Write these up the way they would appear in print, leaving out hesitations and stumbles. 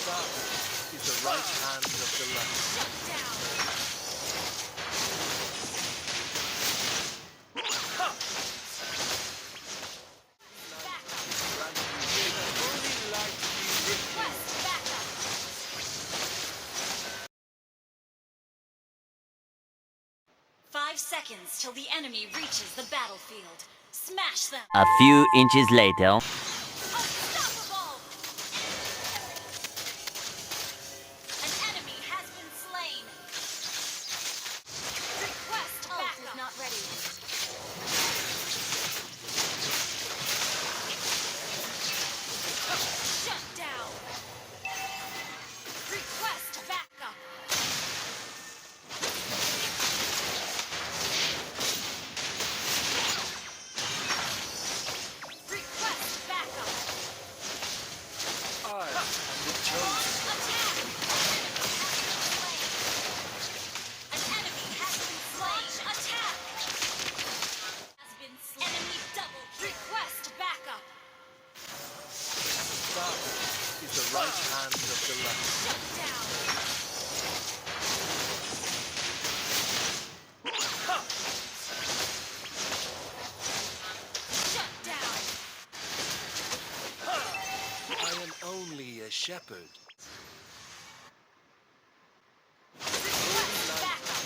Dark is the right hand of the light. Shut down. May the holy light be with you. Request backup. 5 seconds till the enemy reaches the battlefield. Smash them. A few inches later. Unstoppable! An enemy has been slain. Request backup. Is not ready. Shut down. Request backup. Request backup. I am the chosen. Attack! An enemy has been slain. Attack! Has been slain. Enemy double. Request backup. Dark is the right hand of the light. Shut down. Shut down. I am only a shepherd. Request backup.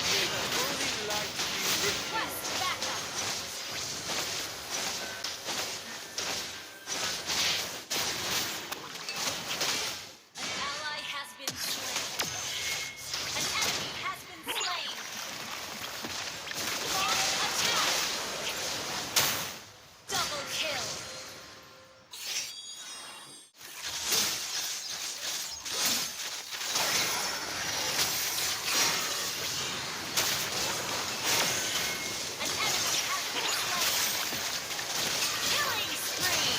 May the holy light be with you. Request backup. An ally has been slain. An enemy has been slain. Launch attack. Double kill. An enemy has been slain. Killing spree.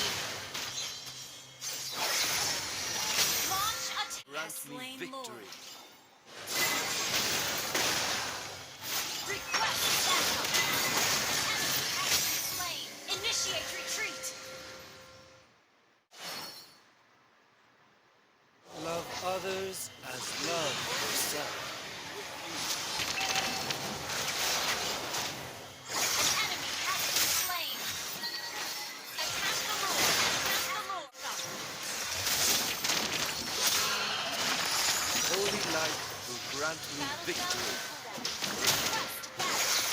Launch attack. Grant me Slain victory. Lord. Request backup. Enemy has been slain. Initiate retreat. Love others as love yourself. An enemy has been slain. Attack the Lord. Attack the Lord. Holy light will grant me victory. Request backup.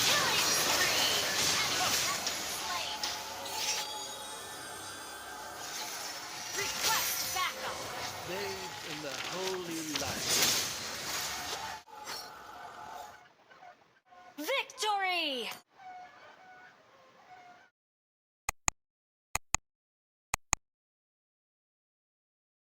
Killing spree. Enemy has been slain. Request backup. Bathed in the holy light. Victor!